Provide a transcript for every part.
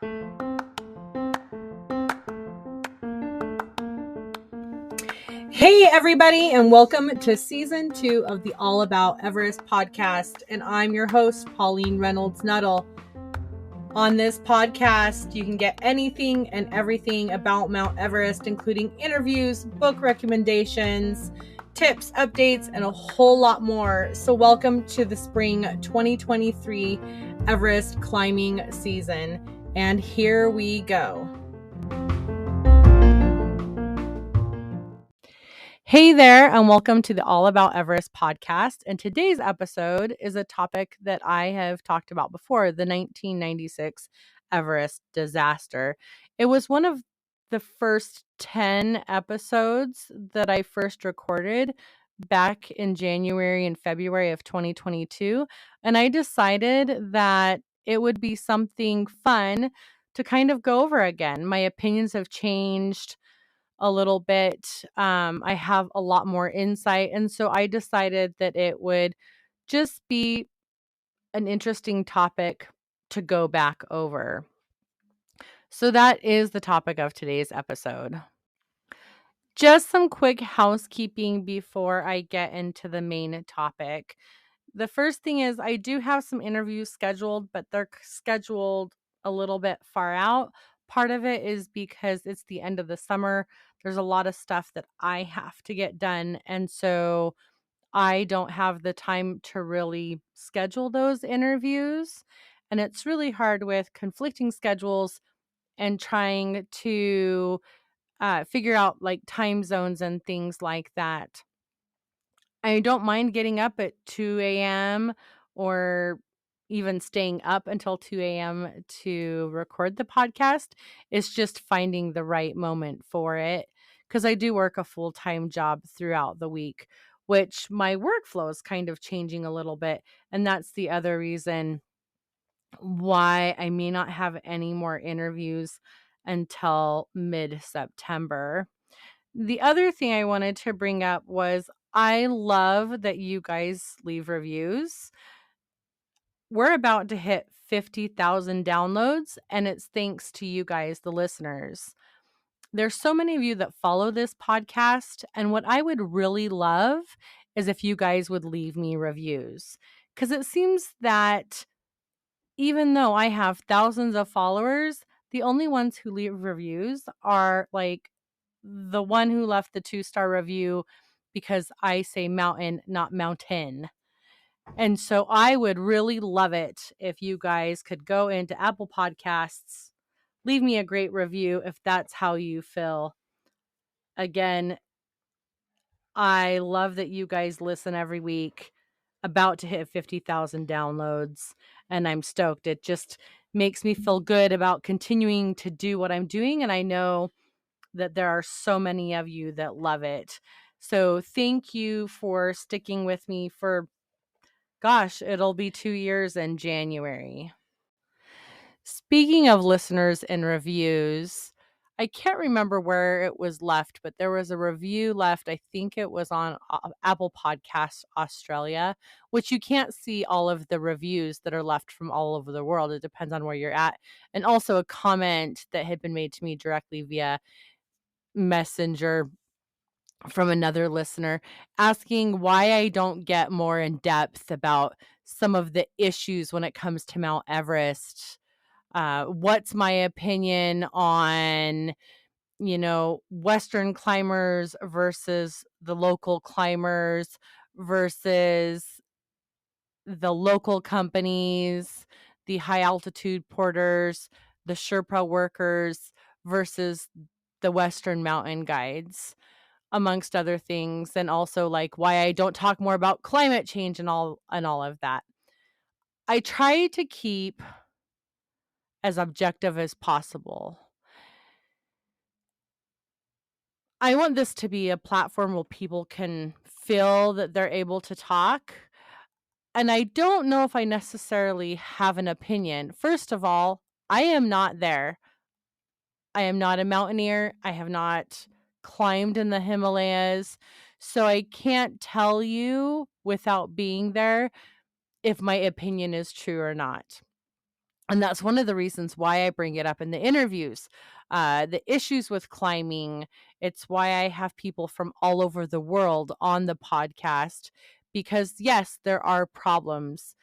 Hey, everybody, and welcome to season 2 of the All About Everest podcast. And I'm your host, Pauline Reynolds Nuttall. On this podcast, you can get anything and everything about Mount Everest, including interviews, book recommendations, tips, updates, and a whole lot more. So, welcome to the spring 2023 Everest climbing season. And here we go. Hey there, and welcome to the All About Everest podcast. And today's episode is a topic that I have talked about before, the 1996 Everest disaster. It was one of the first 10 episodes that I first recorded back in January and February of 2022. And I decided that it would be something fun to kind of go over again. My opinions have changed a little bit. I have a lot more insight. And so I decided that it would just be an interesting topic to go back over. So that is the topic of today's episode. Just some quick housekeeping before I get into the main topic. The first thing is I do have some interviews scheduled, but they're scheduled a little bit far out. Part of it is because it's the end of the summer. There's a lot of stuff that I have to get done. And so I don't have the time to really schedule those interviews. And it's really hard with conflicting schedules and trying to figure out like time zones and things like that. I don't mind getting up at 2 a.m. or even staying up until 2 a.m. to record the podcast. It's just finding the right moment for it because I do work a full-time job throughout the week, which my workflow is kind of changing a little bit. And that's the other reason why I may not have any more interviews until mid-September. The other thing I wanted to bring up was I love that you guys leave reviews. We're about to hit 50,000 downloads, and it's thanks to you guys, the listeners. There's so many of you that follow this podcast, and what I would really love is if you guys would leave me reviews. Because it seems that even though I have thousands of followers, the only ones who leave reviews are like the one who left the 2-star review because I say mountain, not mountain. And so I would really love it if you guys could go into Apple Podcasts, leave me a great review if that's how you feel. Again, I love that you guys listen every week, about to hit 50,000 downloads, and I'm stoked. It just makes me feel good about continuing to do what I'm doing, and I know that there are so many of you that love it. So thank you for sticking with me for, gosh, it'll be 2 years in January. Speaking of listeners and reviews, I can't remember where it was left, but there was a review left. I think it was on Apple Podcasts Australia, which you can't see all of the reviews that are left from all over the world. It depends on where you're at. And also a comment that had been made to me directly via Messenger from another listener asking why I don't get more in depth about some of the issues when it comes to Mount Everest. What's my opinion on, Western climbers versus the local climbers versus the local companies, the high altitude porters, the Sherpa workers versus the Western mountain guides, amongst other things, and also like why I don't talk more about climate change and all of that. I try to keep as objective as possible. I want this to be a platform where people can feel that they're able to talk. And I don't know if I necessarily have an opinion. First of all, I am not there. I am not a mountaineer. I have not climbed in the Himalayas. So I can't tell you without being there if my opinion is true or not. And that's one of the reasons why I bring it up in the interviews. The issues with climbing, it's why I have people from all over the world on the podcast because, yes, there are problems.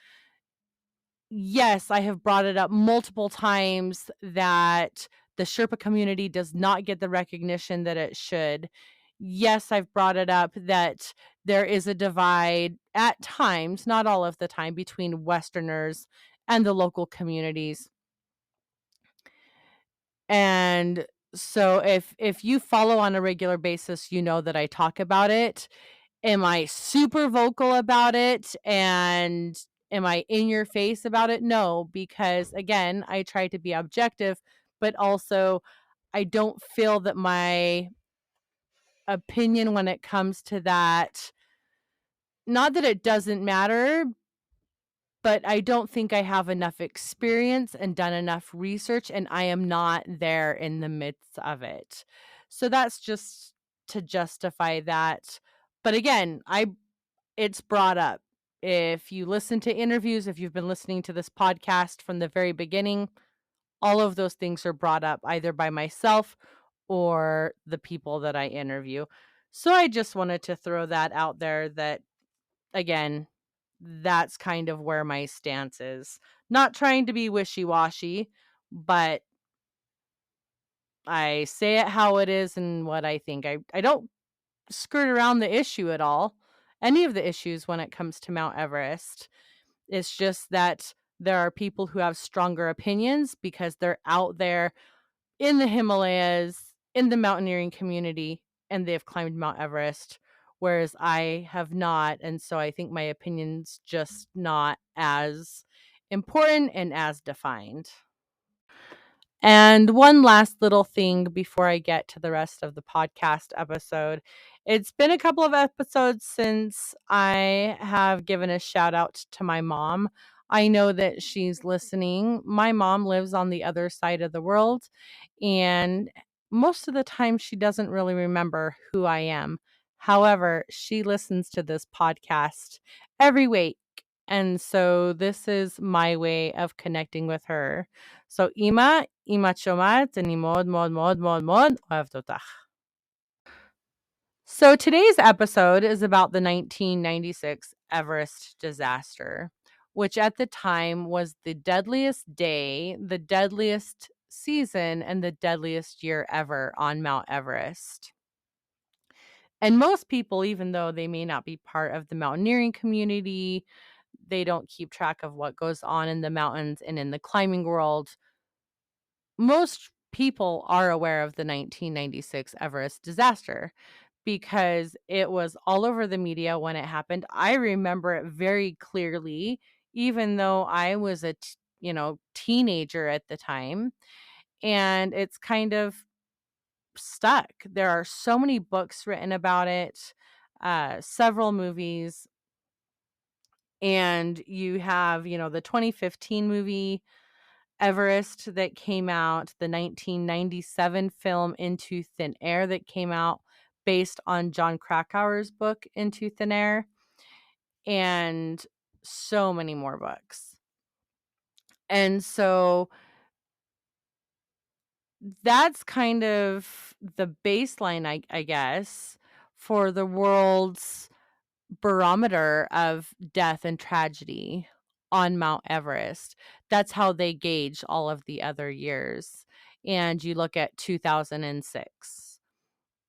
Yes, I have brought it up multiple times that the Sherpa community does not get the recognition that it should. Yes, I've brought it up that there is a divide at times, not all of the time, between Westerners and the local communities. And so if you follow on a regular basis, you know that I talk about it. Am I super vocal about it and am I in your face about it? No, because again, I try to be objective, but also I don't feel that my opinion when it comes to that, not that it doesn't matter, but I don't think I have enough experience and done enough research, and I am not there in the midst of it. So that's just to justify that. But again, it's brought up. If you listen to interviews, if you've been listening to this podcast from the very beginning, all of those things are brought up either by myself or the people that I interview. So I just wanted to throw that out there that, again, that's kind of where my stance is. Not trying to be wishy-washy, but I say it how it is and what I think. I don't skirt around the issue at all. Any of the issues when it comes to Mount Everest. It's just that there are people who have stronger opinions because they're out there in the Himalayas, in the mountaineering community, and they've climbed Mount Everest, whereas I have not. And so I think my opinion's just not as important and as defined. And one last little thing before I get to the rest of the podcast episode. It's been a couple of episodes since I have given a shout out to my mom. I know that she's listening. My mom lives on the other side of the world, and most of the time she doesn't really remember who I am. However, she listens to this podcast every week. And so this is my way of connecting with her. So אימא, את שומעת? אני מאוד מאוד מאוד מאוד מאוד אוהבת אותך. So today's episode is about the 1996 Everest disaster, which at the time was the deadliest day, the deadliest season, and the deadliest year ever on Mount Everest. And most people, even though they may not be part of the mountaineering community, they don't keep track of what goes on in the mountains and in the climbing world. Most people are aware of the 1996 Everest disaster because it was all over the media when it happened. I remember it very clearly, even though I was a teenager at the time, and it's kind of stuck. There are so many books written about it, several movies, and you have, the 2015 movie Everest that came out, the 1997 film Into Thin Air that came out based on John Krakauer's book Into Thin Air, and so many more books. And so that's kind of the baseline, I guess, for the world's barometer of death and tragedy on Mount Everest. That's how they gauge all of the other years. And you look at 2006,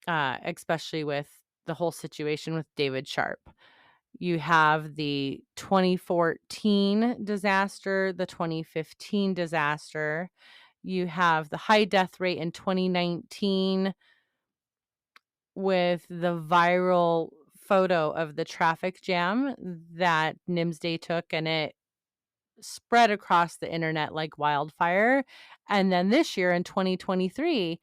especially with the whole situation with David Sharp. You have the 2014 disaster, the 2015 disaster. You have the high death rate in 2019 with the viral photo of the traffic jam that Nimsday took, and it spread across the internet like wildfire. And then this year in 2023,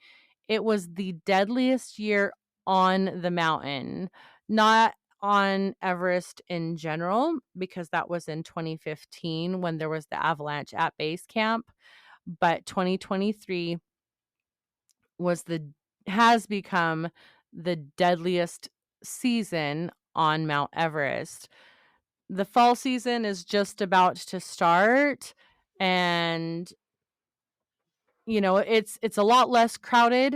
it was the deadliest year on the mountain, not on Everest in general, because that was in 2015 when there was the avalanche at base camp. But 2023 has become the deadliest season on Mount Everest. The fall season is just about to start, And it's a lot less crowded.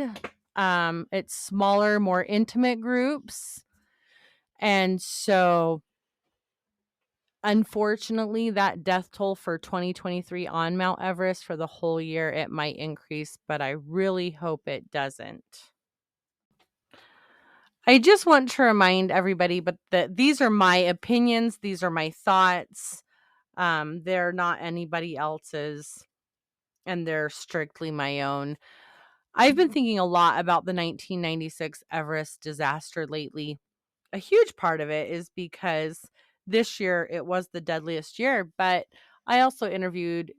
It's smaller, more intimate groups. And so unfortunately, that death toll for 2023 on Mount Everest for the whole year, it might increase, but I really hope it doesn't. I just want to remind everybody, but that these are my opinions, these are my thoughts. They're not anybody else's, and they're strictly my own. I've been thinking a lot about the 1996 Everest disaster lately. A huge part of it is because this year it was the deadliest year, but I also interviewed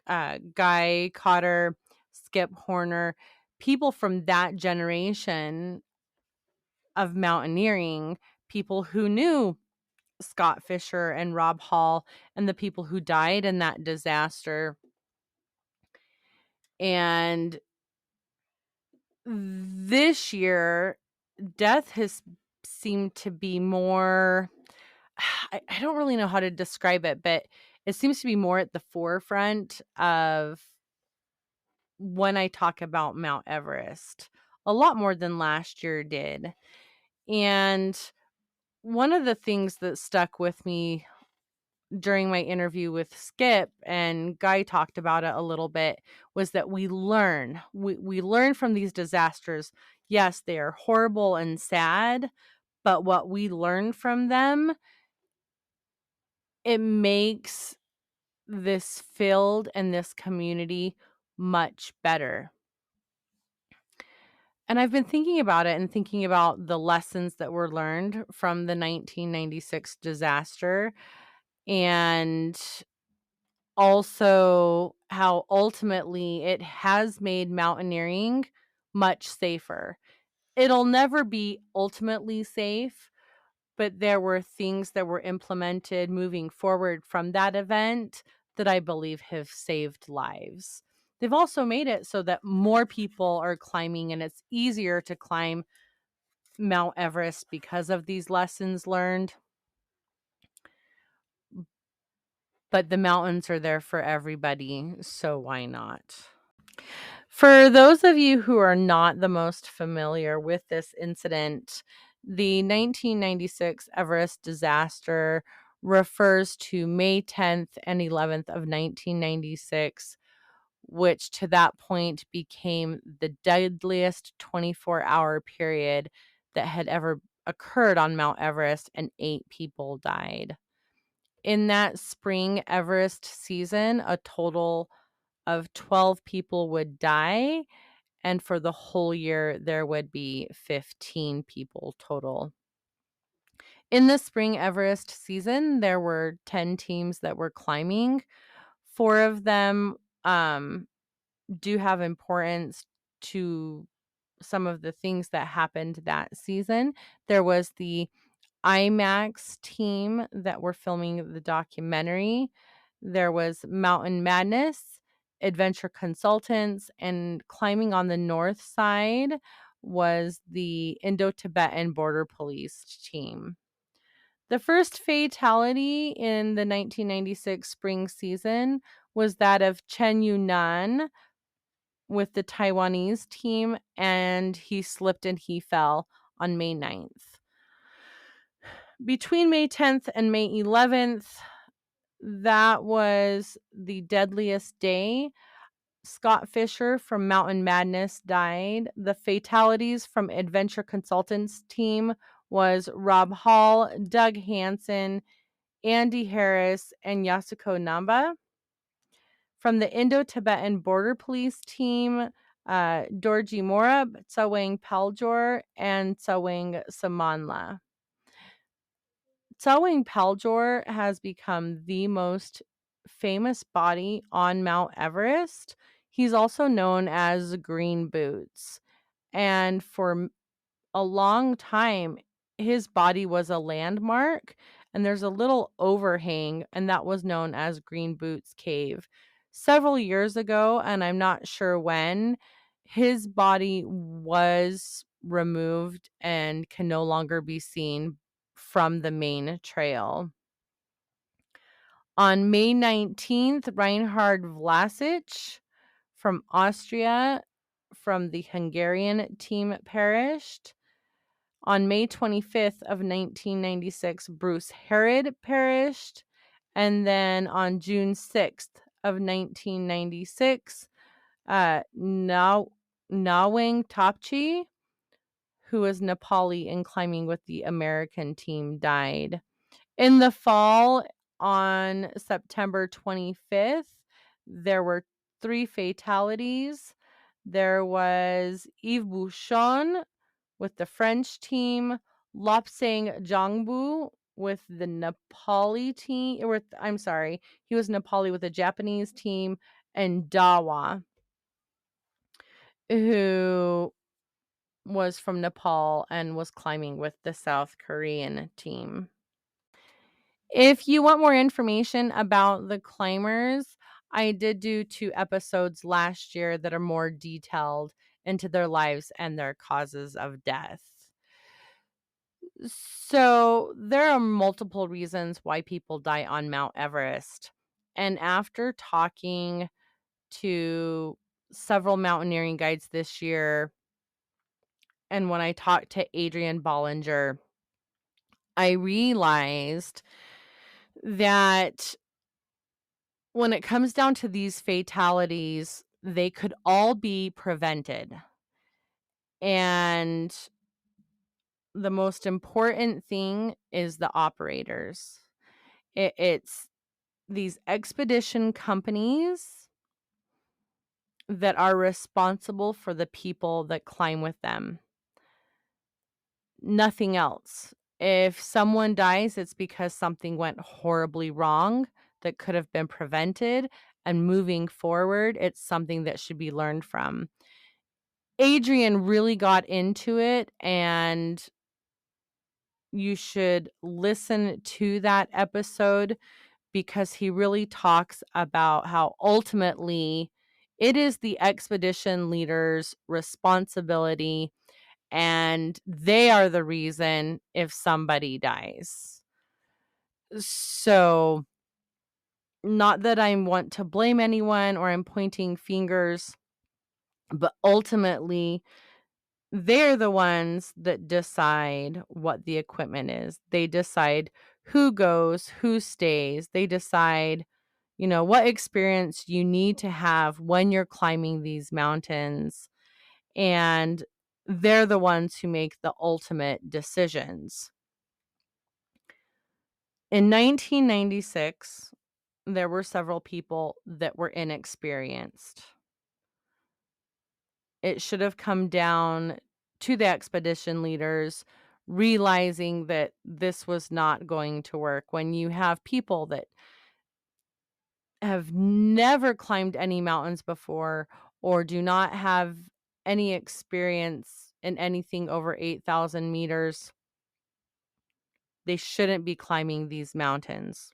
Guy Cotter, Skip Horner, people from that generation of mountaineering, people who knew Scott Fisher and Rob Hall and the people who died in that disaster. And this year, death has seemed to be more, I don't really know how to describe it, but it seems to be more at the forefront of when I talk about Mount Everest, a lot more than last year did. And one of the things that stuck with me during my interview with Skip, and Guy talked about it a little bit, was that we learn from these disasters. Yes, they are horrible and sad, but what we learn from them, it makes this field and this community much better. And I've been thinking about it and thinking about the lessons that were learned from the 1996 disaster, and also how ultimately it has made mountaineering much safer. It'll never be ultimately safe, but there were things that were implemented moving forward from that event that I believe have saved lives. They've also made it so that more people are climbing, and it's easier to climb Mount Everest because of these lessons learned. But the mountains are there for everybody, so why not? For those of you who are not the most familiar with this incident, the 1996 Everest disaster refers to May 10th and 11th of 1996, which to that point became the deadliest 24-hour period that had ever occurred on Mount Everest, and 8 people died. In that spring Everest season, a total of 12 people would die, and for the whole year, there would be 15 people total. In the spring Everest season, there were 10 teams that were climbing. 4 of them do have importance to some of the things that happened that season. There was the IMAX team that were filming the documentary. There was Mountain Madness, Adventure Consultants, and climbing on the north side was the Indo-Tibetan Border Police team. The first fatality in the 1996 spring season was that of Chen Yunnan with the Taiwanese team, and he slipped and he fell on May 9th. Between May 10th and May 11th, that was the deadliest day. Scott Fisher from Mountain Madness died. The fatalities from Adventure Consultants team was Rob Hall, Doug Hansen, Andy Harris, and Yasuko Namba. From the Indo-Tibetan Border Police team, Dorji Morab, Tsawang Paljor, and Tsawang Samanla. Tsawang Paljor has become the most famous body on Mount Everest. He's also known as Green Boots. And for a long time, his body was a landmark. And there's a little overhang, and that was known as Green Boots Cave. Several years ago, and I'm not sure when, his body was removed and can no longer be seen from the main trail. On May 19th, Reinhard Vlasic from Austria from the Hungarian team perished. On May 25th of 1996, Bruce Harrod perished. And then on June 6th of 1996, Nawang Topchi, who was Nepali in climbing with the American team, died. In the fall, on September 25th, there were 3 fatalities. There was Yves Bouchon with the French team, Lobsang Jangbu with the Nepali team, he was Nepali with the Japanese team, and Dawa, who was from Nepal and was climbing with the South Korean team. If you want more information about the climbers, I did do 2 episodes last year that are more detailed into their lives and their causes of death. So, there are multiple reasons why people die on Mount Everest. And after talking to several mountaineering guides this year, and when I talked to Adrian Bollinger, I realized that when it comes down to these fatalities, they could all be prevented. And the most important thing is the operators. It's these expedition companies that are responsible for the people that climb with them. Nothing else. If someone dies, it's because something went horribly wrong that could have been prevented. And moving forward, it's something that should be learned from. Adrian really got into it, and you should listen to that episode because he really talks about how ultimately it is the expedition leader's responsibility, and they are the reason if somebody dies. So, not that I want to blame anyone or I'm pointing fingers, but ultimately, they're the ones that decide what the equipment is. They decide who goes, who stays. They decide, what experience you need to have when you're climbing these mountains. And they're the ones who make the ultimate decisions. In 1996, there were several people that were inexperienced. It should have come down to the expedition leaders realizing that this was not going to work. When you have people that have never climbed any mountains before or do not have any experience in anything over 8,000 meters, they shouldn't be climbing these mountains.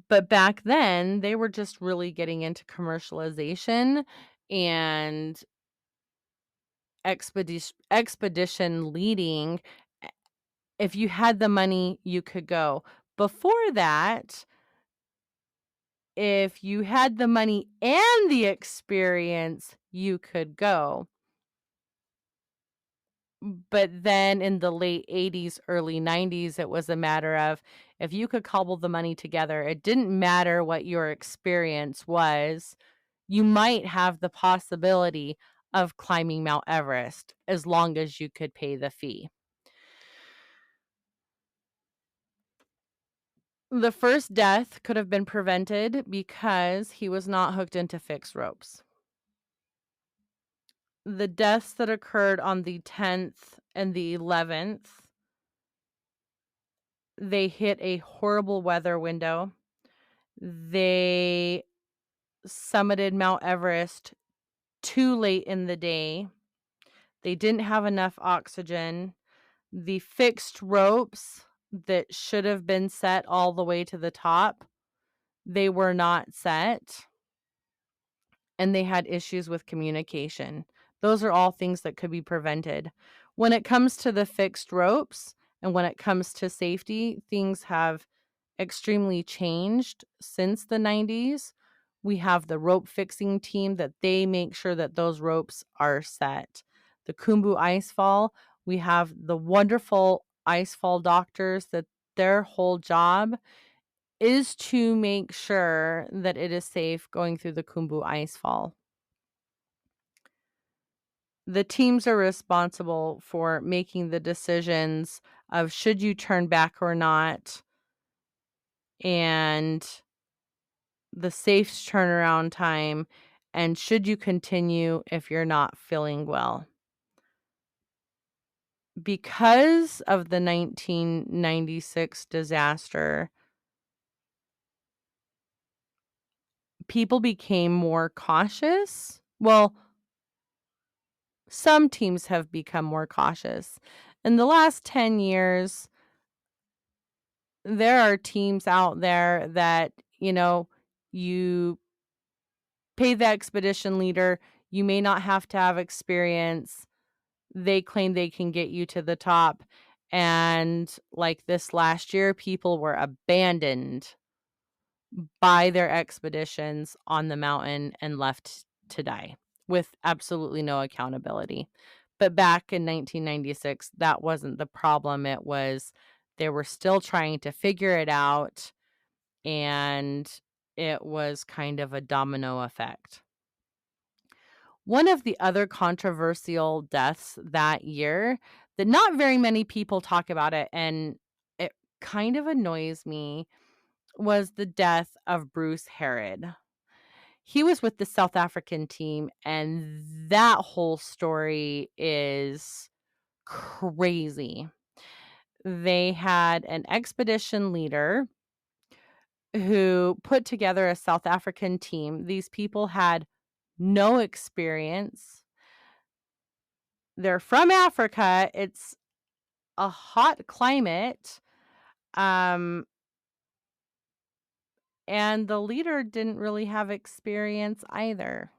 But back then, they were just really getting into commercialization and expedition leading. If you had the money, you could go. Before that, if you had the money and the experience, you could go. But then in the late 80s, early 90s, it was a matter of if you could cobble the money together, it didn't matter what your experience was. You might have the possibility of climbing Mount Everest as long as you could pay the fee. The first death could have been prevented because he was not hooked into fixed ropes. The deaths that occurred on the 10th and the 11th, they hit a horrible weather window. They summited Mount Everest too late in the day. They didn't have enough oxygen. The fixed ropes that should have been set all the way to the top, they were not set. And they had issues with communication. Those are all things that could be prevented. When it comes to the fixed ropes and when it comes to safety, things have extremely changed since the 90s. We have the rope fixing team that they make sure that those ropes are set. The Khumbu Icefall, we have the wonderful icefall doctors that their whole job is to make sure that it is safe going through the Khumbu Icefall. The teams are responsible for making the decisions of should you turn back or not, and the safe turnaround time, and should you continue if you're not feeling well. Because of the 1996 disaster, people became more cautious. Well, some teams have become more cautious. In the last 10 years, there are teams out there that, you pay the expedition leader, you may not have to have experience. They claim they can get you to the top. And like this last year, people were abandoned by their expeditions on the mountain and left to die with absolutely no accountability. But back in 1996, that wasn't the problem. It was they were still trying to figure it out, and it was kind of a domino effect. One of the other controversial deaths that year that not very many people talk about it, and it kind of annoys me, was the death of Bruce Harrod. He was with the South African team, and that whole story is crazy. They had an expedition leader who put together a South African team. These people had no experience. They're from Africa. It's a hot climate. Um, and the leader didn't really have experience either.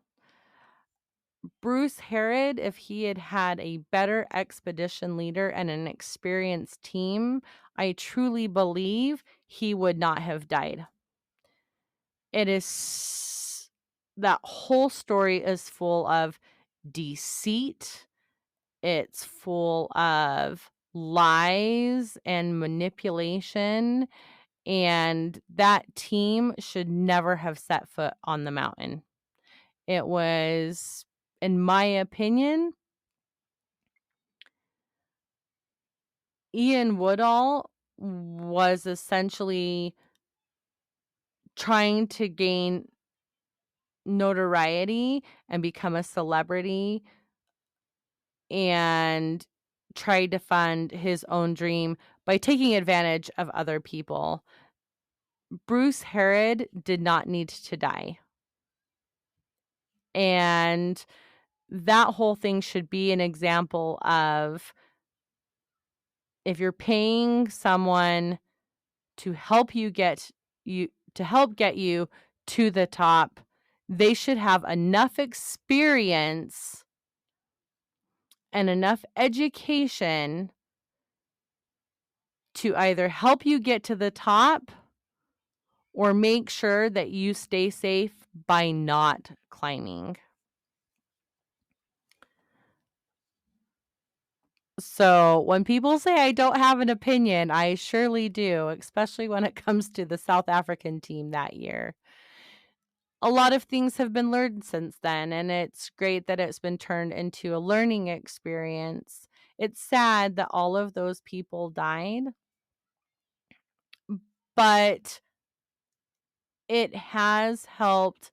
Bruce Harrod, if he had had a better expedition leader and an experienced team, I truly believe he would not have died. It is that whole story is full of deceit. It's full of lies and manipulation, and that team should never have set foot on the mountain. It was, in my opinion, Ian Woodall was essentially trying to gain notoriety and become a celebrity and tried to fund his own dream by taking advantage of other people. Bruce Harrod did not need to die. And that whole thing should be an example of, if you're paying someone to help get you to the top, they should have enough experience and enough education to either help you get to the top or make sure that you stay safe by not climbing. So when people say I don't have an opinion, I surely do, especially when it comes to the South African team that year. A lot of things have been learned since then, and it's great that it's been turned into a learning experience. It's sad that all of those people died, but it has helped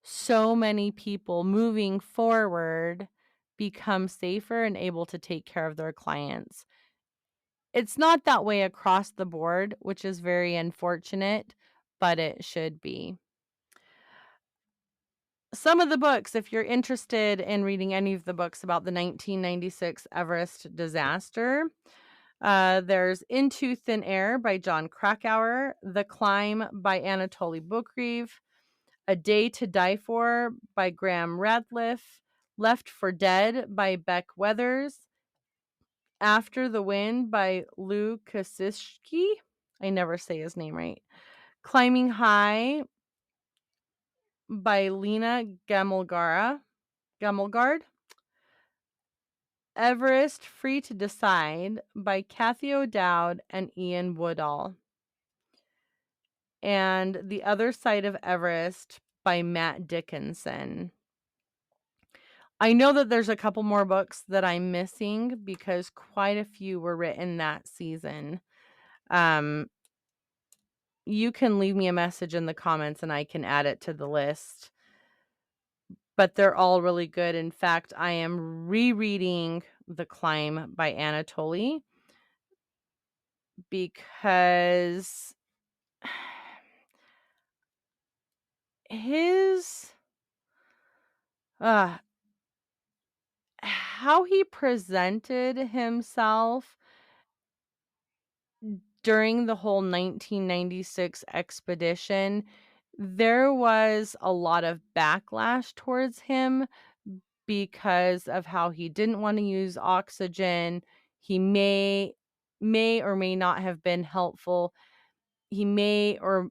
so many people moving forward become safer and able to take care of their clients. It's not that way across the board, which is very unfortunate, but it should be. Some of the books, if you're interested in reading any of the books about the 1996 Everest disaster, there's Into Thin Air by John Krakauer, The Climb by Anatoly Bukreev, A Day to Die For by Graham Radcliffe, Left for Dead by Beck Weathers, After the Wind by Lou Kosicki, I never say his name right. Climbing High by Lena Gamelgard. Everest Free to Decide by Kathy O'Dowd and Ian Woodall. And The Other Side of Everest by Matt Dickinson. I know that there's a couple more books that I'm missing because quite a few were written that season. You can leave me a message in the comments and I can add it to the list. But they're all really good. In fact, I am rereading The Climb by Anatoly because his how he presented himself during the whole 1996 expedition, there was a lot of backlash towards him because of how he didn't want to use oxygen. He may or may not have been helpful. He may or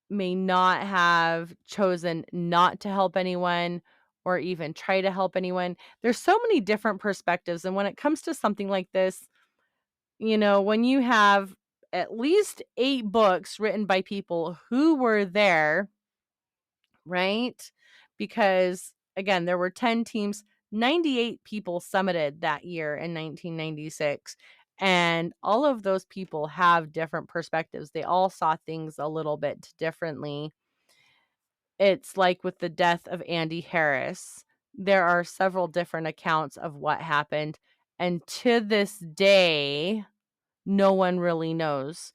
may not have chosen not to help anyone or even try to help anyone. There's so many different perspectives, and when it comes to something like this, when you have at least 8 books written by people who were there, right? Because again, there were 10 teams, 98 people summited that year in 1996. And all of those people have different perspectives. They all saw things a little bit differently. It's like with the death of Andy Harris. There are several different accounts of what happened. And to this day, no one really knows.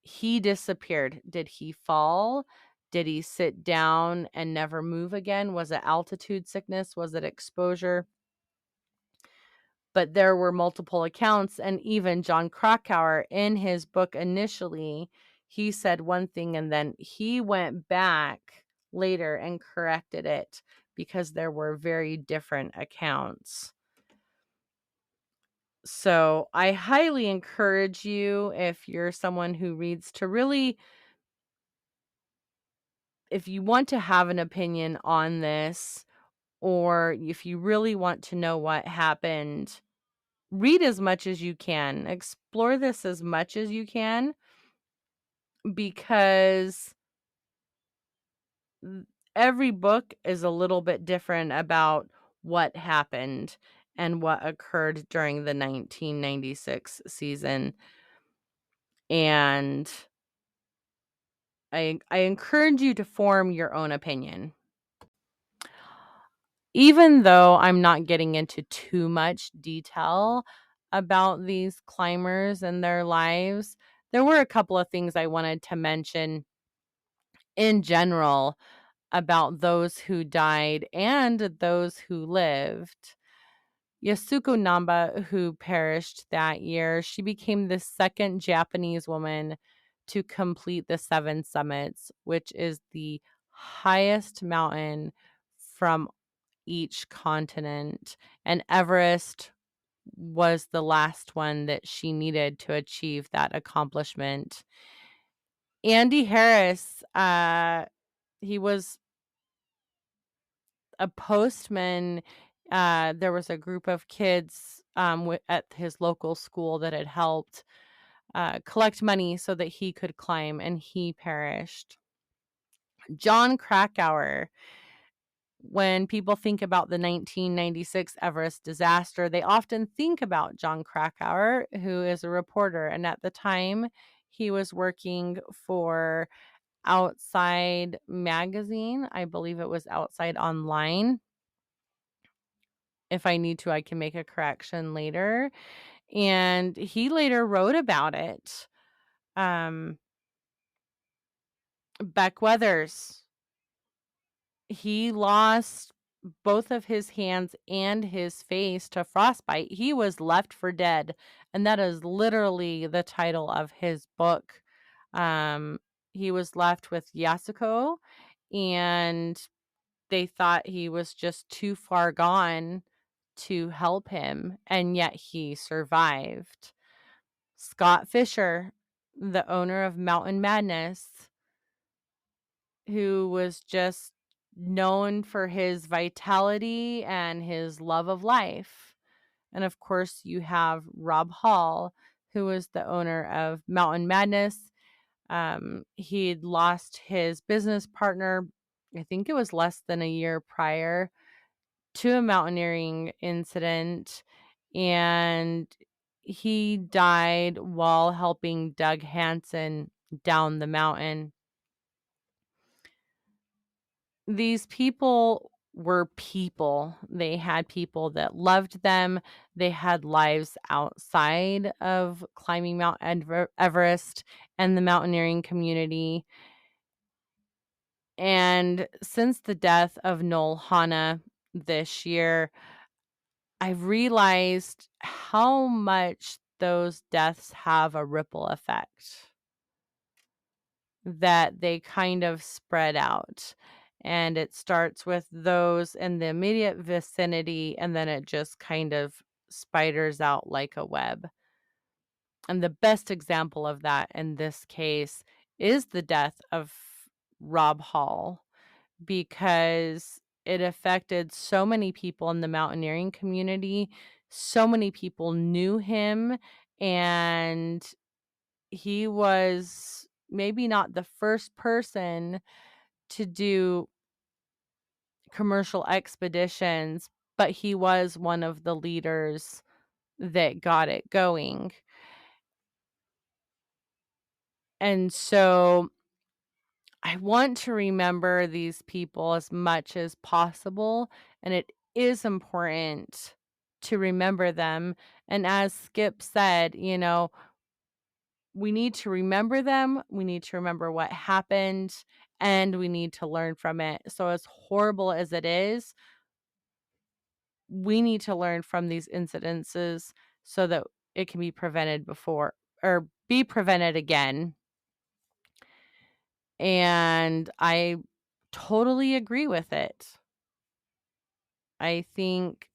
He disappeared. Did he fall? Did he sit down and never move again? Was it altitude sickness? Was it exposure? But there were multiple accounts, and even John Krakauer in his book initially, he said one thing and then he went back later and corrected it because there were very different accounts. So I highly encourage you, if you're someone who reads, to really, if you want to have an opinion on this, or if you really want to know what happened, read as much as you can. Explore this as much as you can, because every book is a little bit different about what happened and what occurred during the 1996 season. And I encourage you to form your own opinion. Even though I'm not getting into too much detail about these climbers and their lives, there were a couple of things I wanted to mention in general about those who died and those who lived. Yasuko Namba, who perished that year, she became the second Japanese woman to complete the 7 summits, which is the highest mountain from each continent. And Everest was the last one that she needed to achieve that accomplishment. Andy Harris, he was a postman. There was a group of kids at his local school that had helped collect money so that he could climb, and he perished. John Krakauer. When people think about the 1996 Everest disaster, they often think about John Krakauer, who is a reporter. And at the time, he was working for Outside Magazine. I believe it was Outside Online. If I need to, I can make a correction later. And he later wrote about it. Beck Weathers, he lost both of his hands and his face to frostbite. He was left for dead. And that is literally the title of his book. He was left with Yasuko, and they thought he was just too far gone to help him, and yet he survived. Scott Fisher, the owner of Mountain Madness, who was just known for his vitality and his love of life. And of course, you have Rob Hall, who was the owner of Mountain Madness. He'd lost his business partner, I think it was less than a year prior, to a mountaineering incident, and he died while helping Doug Hansen down the mountain. These people were people. They had people that loved them. They had lives outside of climbing Mount Everest and the mountaineering community. And since the death of Noel Hanna this year, I've realized how much those deaths have a ripple effect, that they kind of spread out. And it starts with those in the immediate vicinity, and then it just kind of spiders out like a web. And the best example of that in this case is the death of Rob Hall, because it affected so many people in the mountaineering community. So many people knew him, and he was maybe not the first person to do commercial expeditions, but he was one of the leaders that got it going. And so I want to remember these people as much as possible, and it is important to remember them. And as Skip said, we need to remember them, we need to remember what happened, and we need to learn from it. So as horrible as it is, we need to learn from these incidences so that it can be prevented before, or be prevented again. And I totally agree with it. I think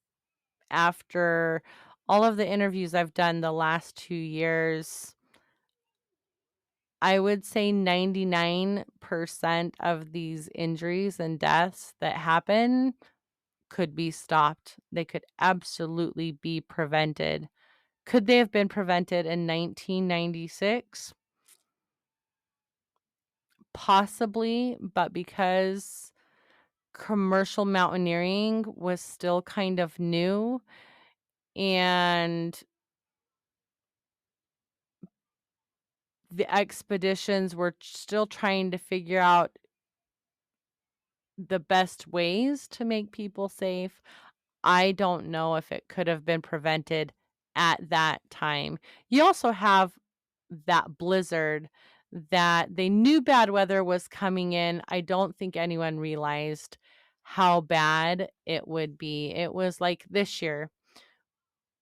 after all of the interviews I've done the last 2 years, I would say 99% of these injuries and deaths that happen could be stopped. They could absolutely be prevented. Could they have been prevented in 1996? Possibly, but because commercial mountaineering was still kind of new, and the expeditions were still trying to figure out the best ways to make people safe, I don't know if it could have been prevented at that time. You also have that blizzard that they knew bad weather was coming in. I don't think anyone realized how bad it would be. It was like this year.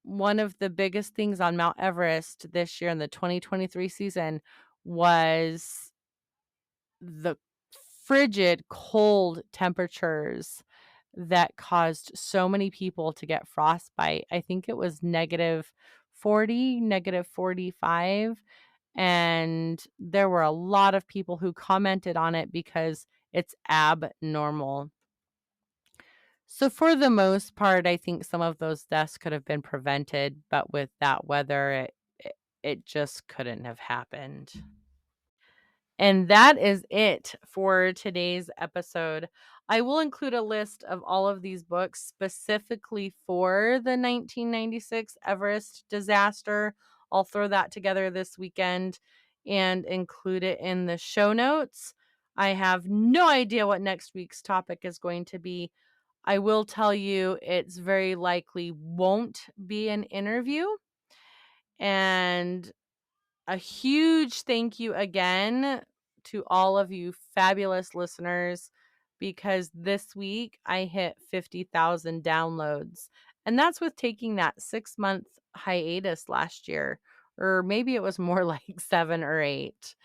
One of the biggest things on Mount Everest this year in the 2023 season was the frigid cold temperatures that caused so many people to get frostbite. I think it was -40, -45, and there were a lot of people who commented on it because it's abnormal. So for the most part, I think some of those deaths could have been prevented, but with that weather, it just couldn't have happened. And that is it for today's episode. I will include a list of all of these books specifically for the 1996 Everest disaster. I'll throw that together this weekend and include it in the show notes. I have no idea what next week's topic is going to be. I will tell you it's very likely won't be an interview. And a huge thank you again to all of you fabulous listeners, because this week I hit 50,000 downloads. And that's with taking that 6-month hiatus last year, or maybe it was more like 7 or 8.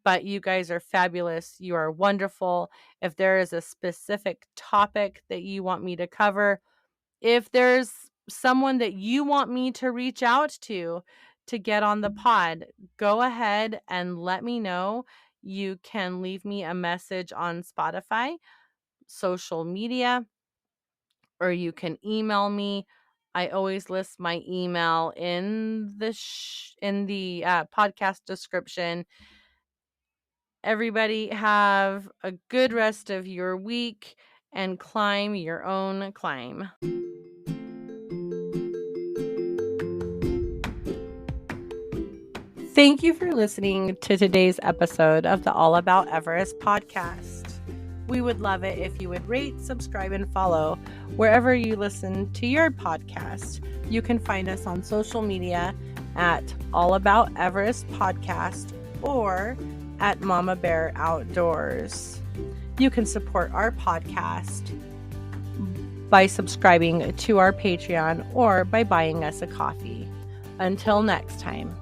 But you guys are fabulous. You are wonderful. If there is a specific topic that you want me to cover, if there's someone that you want me to reach out to to get on the pod, go ahead and let me know. You can leave me a message on Spotify, social media, or you can email me. I always list my email in the podcast description. Everybody have a good rest of your week and climb your own climb. Thank you for listening to today's episode of the All About Everest podcast. We would love it if you would rate, subscribe, and follow wherever you listen to your podcast. You can find us on social media at All About Everest Podcast or at Mama Bear Outdoors. You can support our podcast by subscribing to our Patreon or by buying us a coffee. Until next time.